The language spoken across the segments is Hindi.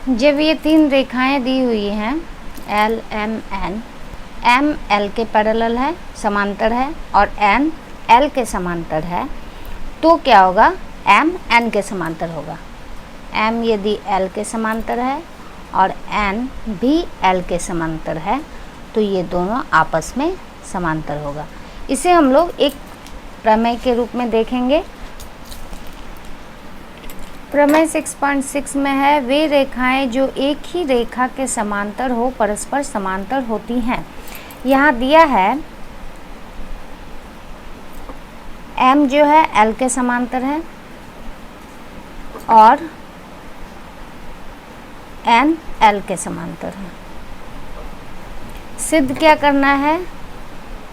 जब ये तीन रेखाएं दी हुई हैं L M N, M L के पैरेलल है, समांतर है, और एन एल के समांतर है, तो क्या होगा, एम एन के समांतर होगा। एम यदि एल के समांतर है और एन भी एल के समांतर है तो ये दोनों आपस में समांतर होगा। इसे हम लोग एक प्रमेय के रूप में देखेंगे। प्रमेय 6.6 में है, वे रेखाएं जो एक ही रेखा के समांतर हो परस्पर समांतर होती हैं। यहाँ दिया है M जो है L के समांतर है और N L के समांतर है। सिद्ध क्या करना है,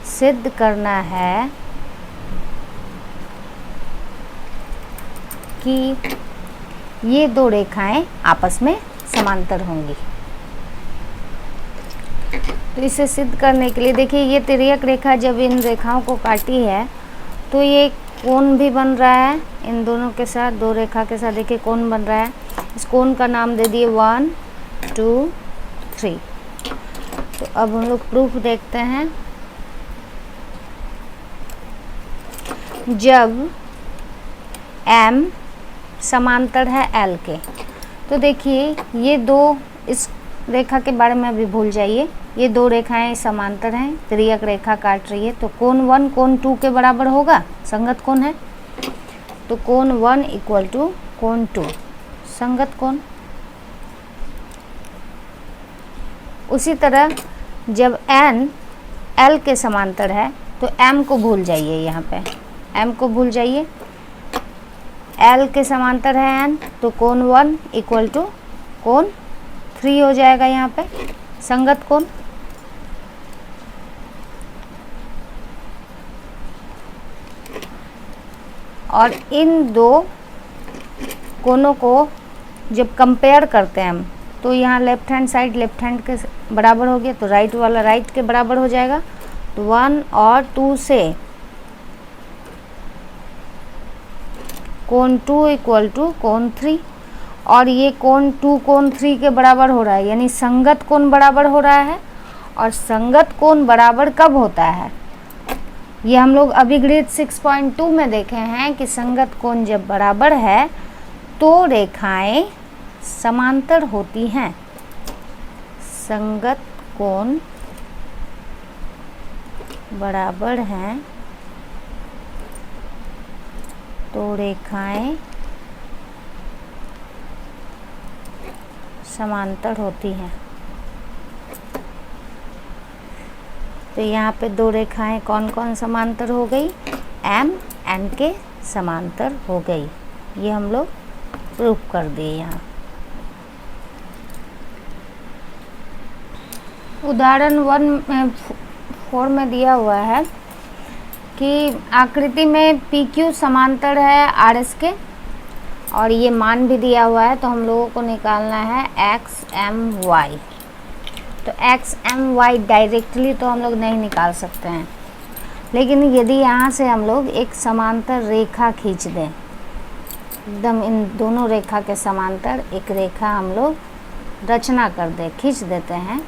सिद्ध करना है कि ये दो रेखाएं आपस में समांतर होंगी। तो इसे सिद्ध करने के लिए देखिए, ये तिर्यक रेखा जब इन रेखाओं को काटी है तो ये कोण भी बन रहा है इन दोनों के साथ, दो रेखा के साथ देखिए कोण बन रहा है। इस कोण का नाम दे दिए 1 2 3। तो अब हम लोग प्रूफ देखते हैं। जब M समांतर है L के, तो देखिए ये दो, इस रेखा के बारे में अभी भूल जाइए, ये दो रेखाएं समांतर हैं, तिर्यक रेखा काट रही है, तो कोण 1 कोण 2 के बराबर होगा, संगत कोण है। तो कोण 1 इक्वल टू कोण 2, संगत कोण। उसी तरह जब n L के समांतर है तो M को भूल जाइए, यहाँ पे M को भूल जाइए, L के समांतर है n, तो कोण 1 इक्वल टू कोण 3 हो जाएगा यहाँ पे, संगत कोण। और इन दो कोणों को जब कंपेयर करते हैं हम, तो यहाँ left hand side left hand के बराबर हो गया, तो राइट वाला राइट के बराबर हो जाएगा। तो 1 और 2 से कोण 2 इक्वल टू कोण 3, और ये कोण 2 कोण 3 के बराबर हो रहा है, यानी संगत कोण बराबर हो रहा है। और संगत कोण बराबर कब होता है, ये हम लोग अभी ग्रेड 6.2 में देखे हैं कि संगत कोण जब बराबर है तो रेखाएं समांतर होती हैं। संगत कोण बराबर हैं तो रेखाएं समांतर होती हैं। तो यहाँ पे दो रेखाएं कौन कौन समांतर हो गई, M N के समांतर हो गई, ये हम लोग प्रूफ कर दिए। यहाँ उदाहरण 4 में दिया हुआ है कि आकृति में PQ समांतर है RS के, और ये मान भी दिया हुआ है, तो हम लोगों को निकालना है X M Y। तो X M Y डायरेक्टली तो हम लोग नहीं निकाल सकते हैं, लेकिन यदि यहाँ से हम लोग एक समांतर रेखा खींच दें, एकदम इन दोनों रेखा के समांतर एक रेखा हम लोग रचना कर दें, खींच देते हैं,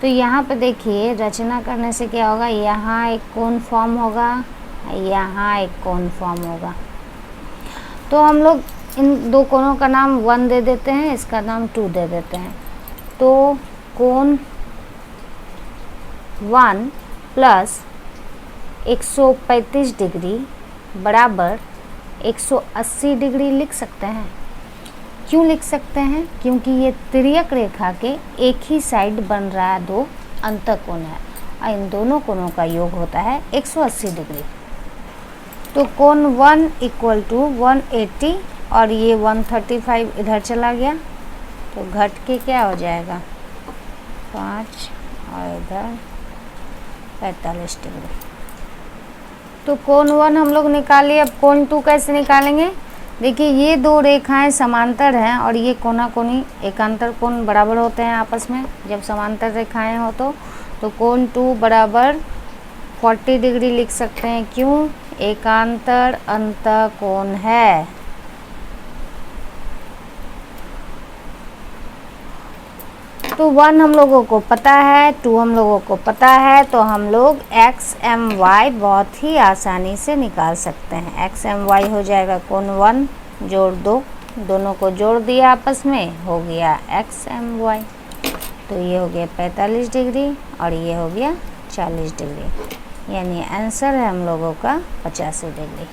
तो यहाँ पे देखिए रचना करने से क्या होगा, यहाँ एक कोण फॉर्म होगा, यहाँ एक कोण फॉर्म होगा। तो हम लोग इन दो कोणों का नाम 1 दे देते हैं, इसका नाम 2 दे देते हैं। तो कोण 1 प्लस 135 डिग्री बराबर 180 डिग्री लिख सकते हैं। क्यों लिख सकते हैं, क्योंकि ये तिर्यक रेखा के एक ही साइड बन रहा है, दो अंतःकोण है, और इन दोनों कोणों का योग होता है 180 डिग्री। तो कोण 1 इक्वल टू 180, और ये 135 इधर चला गया, तो घट के क्या हो जाएगा 5, और इधर 45 डिग्री। तो कोण 1 हम लोग निकालिए। अब कोण 2 कैसे निकालेंगे, देखिए ये दो रेखाएं समांतर हैं और ये कोना कोनी एकांतर कोण बराबर होते हैं आपस में जब समांतर रेखाएं हो तो कोण 2 बराबर 40 डिग्री लिख सकते हैं। क्यों, एकांतर अंतःकोण है। तो 1 हम लोगों को पता है, 2 हम लोगों को पता है, तो हम लोग एक्स एम वाई बहुत ही आसानी से निकाल सकते हैं। एक्स एम वाई हो जाएगा कोण 1 जोड़ 2, दोनों को जोड़ दिया आपस में, हो गया एक्स एम वाई। तो ये हो गया 45 डिग्री और ये हो गया 40 डिग्री, यानी आंसर है हम लोगों का 85 डिग्री।